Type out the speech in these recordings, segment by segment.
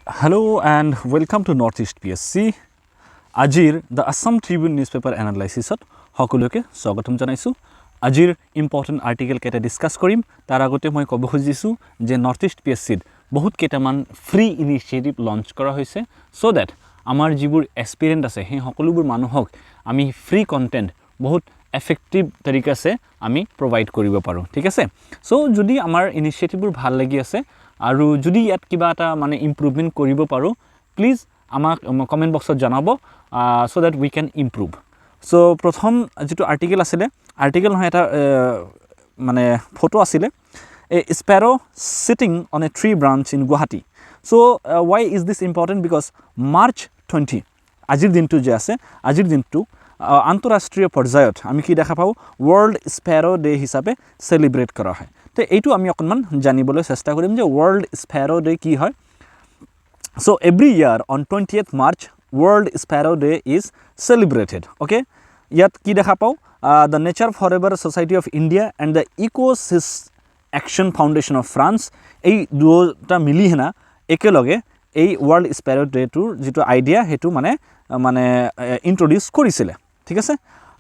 Hello and welcome to Northeast PSC. Ajir the Assam Tribune newspaper analysis ot hokoloke swagotom janaisu. Ajir important article keta discuss korim. Tar agote moi kobo khojisu je Northeast PSC bahut ketaman free initiative launch kora hoise so that amar jibur aspirant ase he hokolubur manuhok ami free content bahut effective tarika se ami provide koribo paru. Thik ase? So jodi amar initiative bur bhal lagi ase আৰু যদি ইয়াত কিবা এটা মানে improvement কৰিব পাৰো please আমাক comment বক্সত জনাব so that we can improve so প্ৰথম যেটো আৰ্টিকেল আছিল আৰ্টিকেল নহয় এটা মানে ফটো আছিল a sparrow sitting on a tree branch in Guwahati so why is this important because March 20 আজিৰ দিনটো যে আছে আজিৰ দিনটো আন্তঃৰাষ্ট্ৰীয় পৰ্যায়ত আমি কি দেখা পাও ওয়াৰ্ল্ড স্প্যাৰো ডে হিচাপে সেলিব্ৰেট কৰা হয় তো এইটো আমি অকনমান জানিবলৈ চেষ্টা কৰিম যে ওয়াৰ্ল্ড স্প্যাৰো ডে কি হয় so every year on 20th March world sparrow day is celebrated okay yat ki dekha pao the nature forever society of India and the ecosys action foundation of France ei duota mili hena ekeloge ei world sparrow day tour jitu idea hetu mane introduce korisile thik ase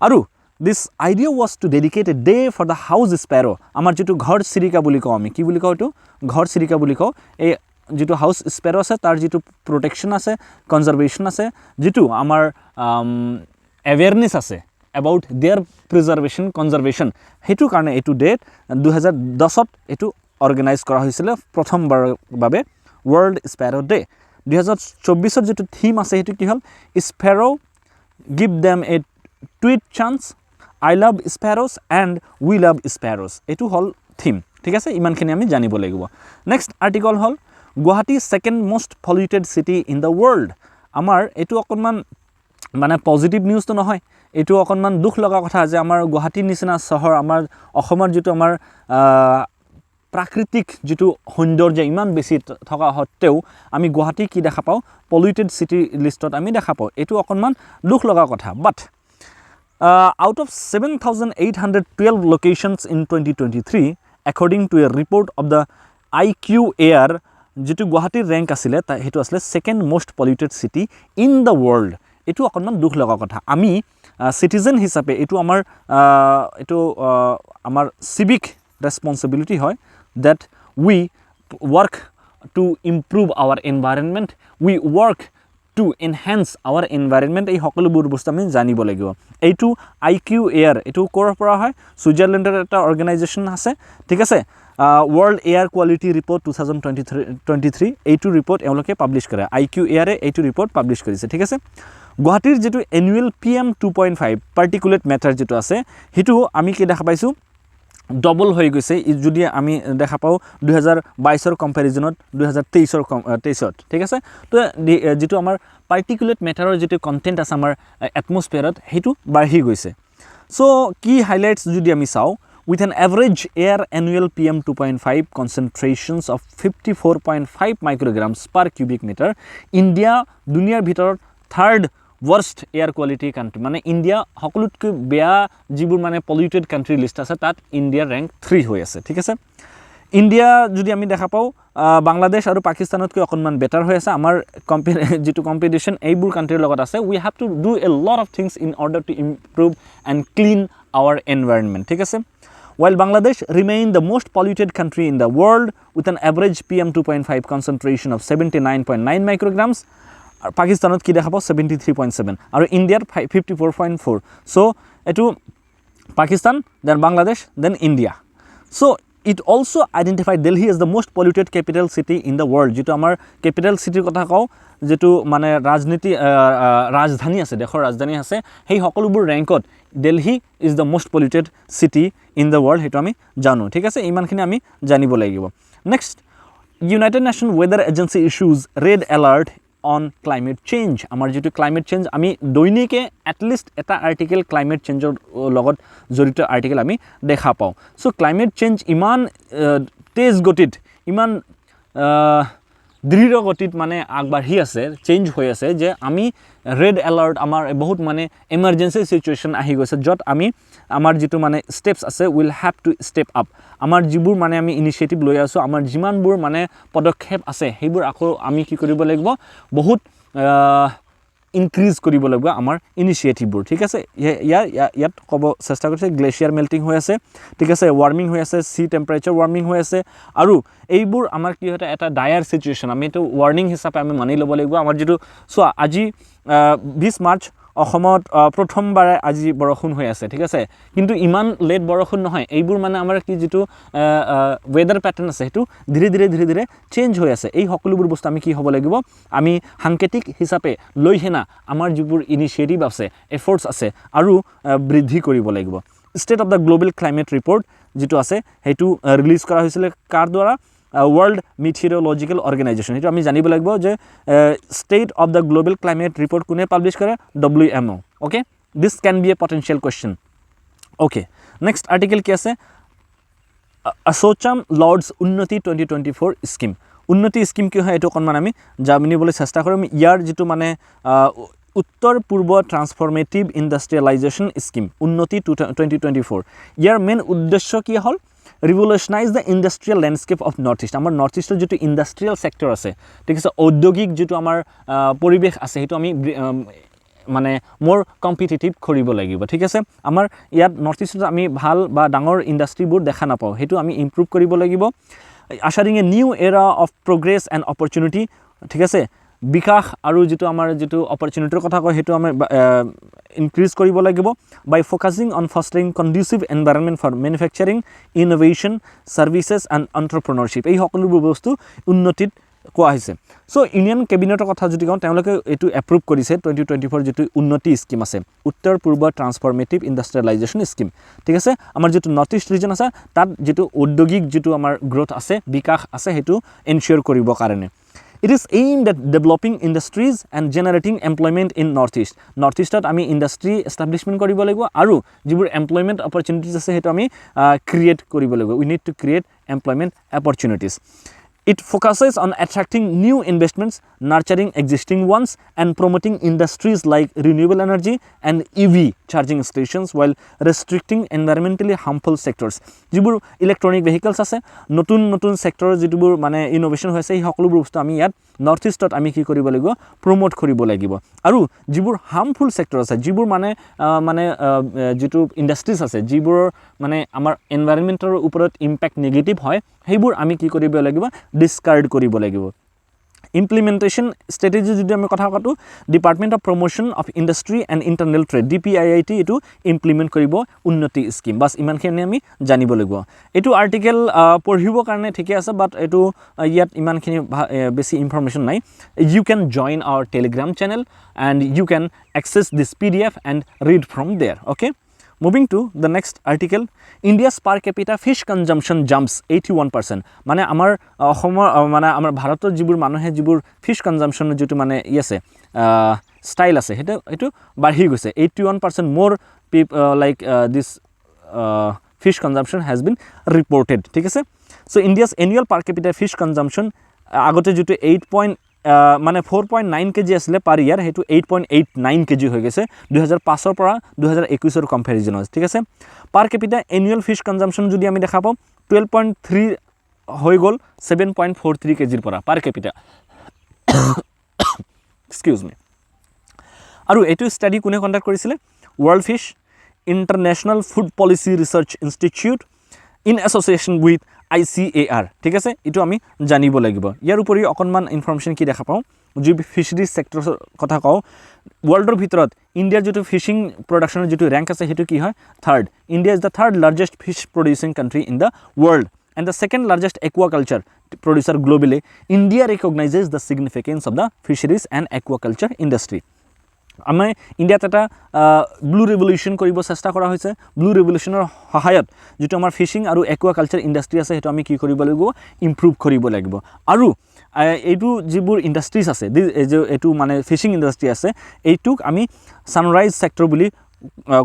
aru this idea was to dedicate a day for the house sparrow amar jitu ghor sirika boli ko ami ki boli ko etu ghor sirika boli ko ei जितु house sparrow আছে তার जितु protection আছে conservation আছে जितु আমার awareness আছে about their प्रिजार्वेशन conservation হেতু কারণে এটু ডেট 2010 ত এটু অর্গানাইজ করা হয়েছিল প্রথমবার বাবে ওয়ার্ল্ড স্প্যারো ডে 2024 ত যেটু থিম আছে হেতু কি হল sparrow give them a tweet chance I love sparrows and we love sparrows এটু হল থিম ঠিক আছে ইমানখিনি আমি জানিব লাগিব নেক্সট আর্টিকেল হল Guwahati second most polluted city in the world amar etu okonman mane positive news to nohoy etu okonman dukh laga kotha je amar Guwahati nisina shahar amar Assomar jitu amar prakritik jitu houndorje iman beshi thoka hotteu ami Guwahati ki dekha pao polluted city listot ami dekha pao etu okonman dukh laga kotha but out of 7812 locations in 2023 according to a report of the IQAir যেটো গুৱাহাটীৰ ৰ্যাঙ্ক আছিল তা হেতু আছিল second most polluted city in the world এটু অকনমান দুখ লগা কথা আমি সিটিজেন হিচাপে এটু আমাৰ সিভিক ৰেসপন্সিবিলিটি হয় that we work to improve our environment we work to enhance our environment এই সকলোবোৰ বস্তু আমি জানিব লাগিব এইটো IQAir এটু কৰ পৰা হয় সুইজাৰল্যান্ডৰ এটা অৰ্গানাইজেশন আছে ঠিক আছে World Air Quality Report 2023 এইটো ৰিপৰ্ট এওঁলোকে পাবলিশ কৰে IQAir এইটো ৰিপৰ্ট পাবলিশ কৰিছে ঠিক আছে গুৱাহাটীৰ যেটো এনুৱেল PM 2.5 পাৰ্টিকুলেট মেটাৰ যেটো আছে হেতু আমি কি দেখা পাইছো ডবল হৈ গৈছে যদি আমি দেখা পাও 2022 ৰ কম্পাৰিজনত 2023 ৰ ঠিক আছে তো যেটো আমাৰ পাৰ্টিকুলেট মেটাৰৰ যেটো কন্টেন্ট আছে আমাৰ এটমস্ফিয়াৰত হেতু বাঢ়ি গৈছে সো কি হাইলাইটস যদি আমি চাও with an average air annual PM 2.5 concentrations of 54.5 micrograms per cubic meter India দুনিয়াৰ ভিতৰত third worst air quality country মানে ইন্ডিয়া সকলোতকৈ বেয়া যিবোৰ মানে polluted country list আছে তাত ইন্ডিয়াৰ rank 3 হৈ আছে ঠিক আছে ইন্ডিয়া যদি আমি দেখা পাও বাংলাদেশ আৰু পাকিস্তানতকৈ অকনমান বেটাৰ হৈ আছে আমাৰ যেটো কম্পিটিশন এইবোৰ কান্ট্ৰিৰ লগত আছে we have to do a lot of things in order to improve and clean our environment ঠিক আছে While Bangladesh remained the most polluted country in the world with an average PM 2.5 concentration of 79.9 micrograms, Pakistan ki dekha pao 73.7 aru India 54.4. So etu Pakistan, then Bangladesh, then India. So it also identified Delhi as the most polluted capital city in the world. Jitu amar capital city kotha kau যেটো মানে রাজনীতি রাজধানী আছে দেশৰ ৰাজধানী আছে সেই সকলোবোৰ ৰ্যাঙ্কত Delhi is the most polluted city in the world হেতু আমি জানো ঠিক আছে ইমানখিনি আমি জানিব লাগিব next United Nation weather agency issues red alert on climate change আমাৰ যেটো ক্লাইমেট চেঞ্জ আমি দৈনিকে এটলিষ্ট এটা আৰ্টিকেল ক্লাইমেট চেঞ্জৰ লগত জড়িত আৰ্টিকেল আমি দেখা পাও সো ক্লাইমেট চেঞ্জ ইমান তেজ গতিত ইমান দৃঢ় গতিত মানে আগবাঢ়ি আছে চেঞ্জ হৈ আছে যে আমি ৰেড এলাৰ্ট আমাৰ বহুত মানে এমাৰ্জেঞ্চি সিচুৱেশ্যন আহি গৈছে য'ত আমি আমাৰ যেটো মানে স্টেপস আছে will have to step up আমাৰ যিবোৰ মানে আমি ইনিচিয়েটিভ লৈ আছো আমাৰ যিমানবোৰ মানে পদক্ষেপ আছে সেইবোৰ আকৌ আমি কি কৰিব লাগিব বহুত ইনক্ৰিজ কৰিব লাগিব আমাৰ ইনিচিয়েটিভবোৰ ঠিক আছে ইয়াত ক'ব চেষ্টা কৰিছে গ্লেচিয়াৰ মেল্টিং হৈ আছে ঠিক আছে ওয়াৰ্মিং হৈ আছে সি টেম্পাৰেচাৰ ওয়াৰ্মিং হৈ আছে আৰু এইবোৰ আমাৰ কি হয় এটা ডায়াৰ সিচুৱেশ্যন আমি এটো ওয়াৰ্নিং হিচাপে আমি মানি ল'ব লাগিব আমাৰ যেটো সো আজি 20 মাৰ্চ অসমত প্ৰথমবাৰে আজি বৰষুণ হৈ আছে ঠিক আছে কিন্তু ইমান লেট বৰষুণ নহয় এইবোৰ মানে আমাৰ কি যেটো ওয়েদাৰ প্যাটাৰ্ন আছে হেতু ধীৰে ধীৰে চেঞ্জ হৈ আছে এই সকলোবোৰ বস্তু আমি কি হ'ব লাগিব আমি সাংকেতিক হিচাপে লৈ হেনা আমাৰ যিবোৰ ইনিচিয়েটিভ আছে এফৰ্টস আছে আৰু বৃদ্ধি কৰিব লাগিব state of the global climate report যেটো আছে হেতু ৰিলিজ কৰা হৈছিল কাৰ দ্বাৰা World Meteorological Organization হেতু আমি জানিব লাগিব যে State of the Global Climate Report কোনে পাবলিশ কৰে WMO okay this can be a potential question okay next article কি আছে Assam Lords Unnati 2024 scheme উন্নতি স্কিম কি হয় এটো অকমান আমি জানিবলৈ চেষ্টা কৰিম ইয়াৰ যেটো মানে উত্তৰ পূৰ্ব ট্ৰান্সফৰমেটিভ ইন্ডাষ্ট্ৰিয়েলাইজেশন স্কিম উন্নতি 2024 ইয়াৰ মেইন উদ্দেশ্য কি হল revolutionize the industrial landscape of northeast আমাৰ নৰ্থইষ্টৰ যেটো ইন্ডাষ্ট্ৰিয়েল সেক্টৰ আছে ঠিক আছে ঔদ্যোগিক যেটো আমাৰ পৰিবেশ আছে হেতু আমি মানে মোৰ কম্পিটিটিভ কৰিব লাগিব ঠিক আছে আমাৰ ইয়াত নৰ্থইষ্টত আমি ভাল বা ডাঙৰ ইন্ডাষ্ট্ৰিবোৰ দেখা নাপাও হেতু আমি ইমপ্ৰুভ কৰিব লাগিব ushering a new era of progress and opportunity ঠিক আছে বিকাশ আৰু যেটো আমাৰ যেটো অপৰচুনিটিৰ কথা কয় হেতু আমাৰ ইনক্ৰিজ কৰিব লাগিব by focusing on fostering conducive environment for manufacturing innovation services and entrepreneurship এই সকলোবোৰ বস্তু উন্নতিত কোৱা হৈছে সো ইউনিয়ন কেবিনেটৰ কথা যদি কওঁ তেওঁলোকে এটো এপ্ৰুভ কৰিছে 2024 যেটো উন্নতি স্কিম আছে উত্তৰ পূৰ্ব ট্ৰান্সফৰমেটিভ ইন্ডাষ্ট্ৰিয়েলাইজেশন স্কিম ঠিক আছে আমাৰ যেটো নৰ্থ ইষ্ট ৰিজন আছে তাত যেটো ঔদ্যোগিক যেটো আমাৰ গ্ৰোথ আছে বিকাশ আছে হেতু এনশিওৰ কৰিব কাৰণে It is aimed at developing industries and generating employment in Northeast. Northeastot ami industry establishment koribo lagibo aru jibur employment opportunities ase hetu ami create koribo lagibo. We need to create employment opportunities. It focuses on attracting new investments, nurturing existing ones, and promoting industries like renewable energy and EV charging stations while restricting environmentally harmful sectors. Jibur electronic vehicles ase, notun sector jibur mane innovation hoise ei hokolubu bostu ami yat Northeastot ami ki koribo lagibo promote koribo lagibo. Aru jibur harmful sector ase, jibur mane jitu industries ase, jibur mane amar environmental uporot impact negative hoy, heibur ami ki koribo lagibo discard koribo lagibo. Implementation strategy jodi ami kotha katu Department of Promotion of Industry and Internal Trade DPIIT etu implement koribo unnoti scheme bas iman khini ami janibo lagibo etu article porhibo karone thike ase but etu yat iman khini besi information nai you can join our Telegram channel and you can access this PDF and read from there okay Moving to the next article, India's per capita fish consumption jumps 81%. Mane amar mane amar Bharator jibur manohe jibur fish consumption jetu mane yese style ase hetu barhi goise 81% more people like this fish consumption has been reported. Thik ase so India's annual per capita fish consumption agote jetu মানে 4.9 kg আসলে পার ইয়ার হেতু 8.89 kg হৈ গেছে 2005 ৰ পৰা 2021 ৰ কম্পেৰিজনত ঠিক আছে পার ক্যাপিটা এনুয়াল ফিশ কনজাম্পশন যদি আমি দেখা পাও 12.3 হৈ গল 7.43 kg ৰ পৰা পাৰ ক্যাপিটা এক্সকিউজ মি আৰু এটো স্টাডি কোনে কন্ডাক্ট কৰিছিলে world fish international food policy research institute in association with ICAR ঠিক আছে এটো আমি জানিব লাগিব ইয়াৰ উপৰি অকনমান ইনফৰমেশন কি দেখা পাও যে ফিশাৰিজ সেক্টৰ কথা কও ওয়াৰ্ল্ডৰ ভিতৰত ইন্ডিয়াৰ যেটো ফিশিং প্ৰডাকশনৰ যেটো ৰ্যাঙ্ক আছে হেতু কি হয় third India is the third largest fish producing country in the world and the second largest aquaculture producer globally India recognizes the significance of the fisheries and aquaculture industry আমি ইন্ডিয়াত এটা ব্লু রেভলিউশন কৰিব চেষ্টা কৰা হৈছে blue ৰেভলিউশনৰ সহায়ত যেটো আমাৰ fishing আৰু একুৱাকালচাৰ ইন্ডাষ্ট্ৰি আছে হেতু আমি কি কৰিব লাগিব ইমপ্ৰুভ কৰিব লাগিব আৰু এইটো যিবোৰ ইন্ডাষ্ট্ৰিজ আছে এটো মানে ফিশিং ইন্ডাষ্ট্ৰি আছে এইটুক আমি সানৰাইজ সেক্টৰ বুলি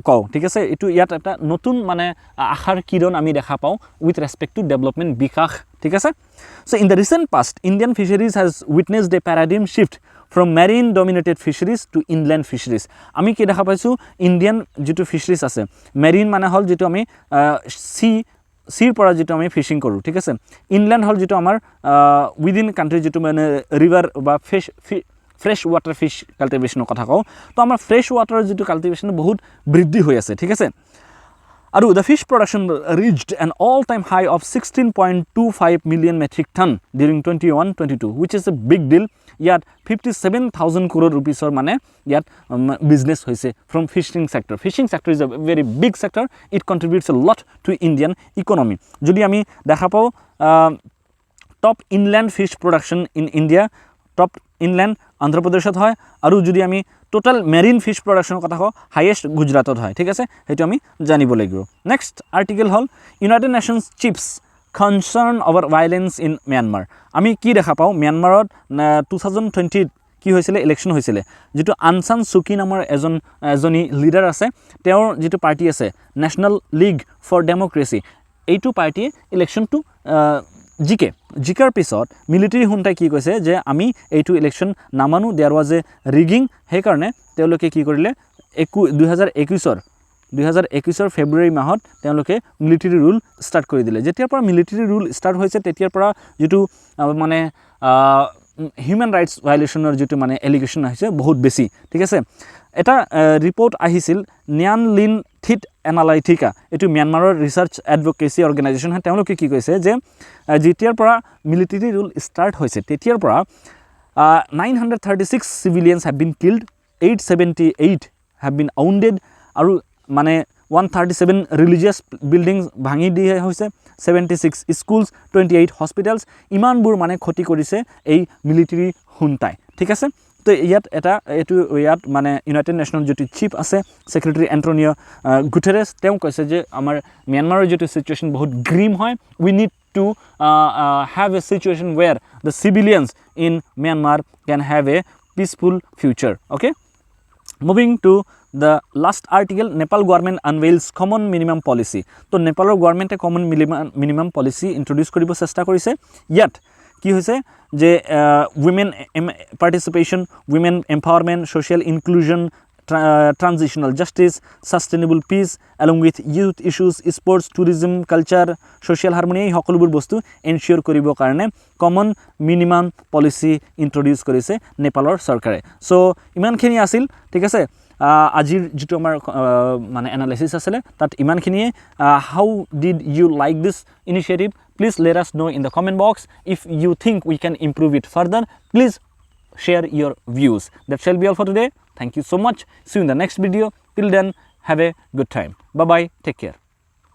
কওঁ ঠিক আছে এইটো ইয়াত এটা নতুন মানে আশাৰ কিৰণ আমি দেখা পাওঁ উইথ ৰেসপেক্ট টু ডেভেলপমেন্ট বিকাশ ঠিক আছে so in the recent past Indian fisheries has witnessed a paradigm shift from marine dominated fisheries to inland fisheries আমি কি দেখা পাইছোঁ ইণ্ডিয়ান যিটো ফিচাৰিজ আছে মেৰিন মানে হ'ল যিটো আমি সিৰ পৰা যিটো আমি ফিশিং কৰোঁ ঠিক আছে ইনলেণ্ড হ'ল যিটো আমাৰ উইদিন কাণ্ট্ৰি যিটো মানে ৰিভাৰ বা ফ্ৰেছ ৱাটাৰ ফিছ কাল্টিভেশ্যনৰ কথা কওঁ তো আমাৰ ফ্ৰেছ ৱাটাৰৰ যিটো কাল্টিভেশ্যন বহুত বৃদ্ধি হৈ আছে ঠিক আছে আৰু the fish production reached an all-time high of 16.25 million metric ton during 21-22 which is a big deal ইয়াত 57,000 crore rupees মানে ইয়াত business হৈছে from fishing sector is a very big sector it contributes a lot to Indian economy যদি আমি দেখা পাওঁ top inland fish production in India top inland Andhra Pradeshত হয় আৰু যদি আমি টোটাল মেৰিন ফিশ প্ৰডাকশ্যনৰ কথা কওঁ হাইয়েষ্ট গুজৰাটত হয় ঠিক আছে সেইটো আমি জানিব লাগিব নেক্সট আৰ্টিকেল হ'ল United Nations chief's concern over violence in Myanmar আমি কি দেখা পাওঁ ম্যানমাৰত 2020 কি হৈছিলে ইলেকশ্যন হৈছিলে যেটো আং সান সু কি নামৰ এজনী লিডাৰ আছে তেওঁৰ যেটো পাৰ্টি আছে নেশ্যনেল লীগ ফৰ ডেমক্ৰেসি এইটো পাৰ্টিয়ে ইলেকশ্যনটো জিকাৰ পিছত মিলিটাৰী হুণ্টাই কি কৈছে যে আমি এইটো ইলেকশ্যন নামানো দেয়াৰ ৱাজ এ ৰিগিং সেইকাৰণে তেওঁলোকে কি কৰিলে 2021 ফেব্ৰুৱাৰী মাহত তেওঁলোকে মিলিটাৰী ৰুল ষ্টাৰ্ট কৰি দিলে যেতিয়াৰ পৰা মিলিটাৰী ৰুল ষ্টাৰ্ট হৈছে তেতিয়াৰ পৰা যেটো মানে হিউম্যান ৰাইটস ভায়োলেশনৰ যেটো মানে এলিগেশন আহিছে বহুত বেছি ঠিক আছে এটা ৰিপৰ্ট আহিছিল নিয়ান লিন থিট এনালাইটিকা এটো ম্যানমাৰৰ ৰিসাৰ্চ এডভোকেসি অৰ্গানাইজেশন হয় তেওঁলোকে কি কৈছে যে যেতিয়াৰ পৰা মিলিটাৰী ৰুল ষ্টাৰ্ট হৈছে তেতিয়াৰ পৰা 936 civilians have been killed 878 have been wounded আৰু মানে 137 religious buildings ভাঙি দিয়া হৈছে 76 schools 28 hospitals ইমানবোৰ মানে ক্ষতি কৰিছে এই মিলিটাৰী হুণ্টাই ঠিক আছে তো ইয়াত এটা এটো ইয়াত মানে ইউনাইটেড নেশ্যনৰ যেটো চিফ আছে সেক্ৰেটাৰী এন্টনিও গুটেৰেছ তেওঁ কৈছে যে আমাৰ ম্যানমাৰৰ যেটো সিচুৱেশন বহুত গ্ৰীম হয় উই need to have a situation where the civilians in Myanmar can have a peaceful future okay moving to the last article Nepal government unveils common minimum policy to Nepal government a common minimum policy introduce koribo chesta korise yet কি হৈছে যে women participation women empowerment social inclusion transitional justice sustainable peace along with youth issues sports tourism culture social harmony এই সকলোবোৰ বস্তু এনশিওৰ কৰিব কাৰণে common minimum policy introduce কৰিছে নেপালৰ চৰকাৰে সো ইমানখিনি আছিল ঠিক আছে আজিৰ যেটো আমাৰ মানে এনালাইসিস আছিল তাত ইমানখিনিয়ে how did you like this initiative please let us know in the comment box if you think we can improve it further please share your views that shall be all for today thank you so much see you in the next video till then have a good time bye bye take care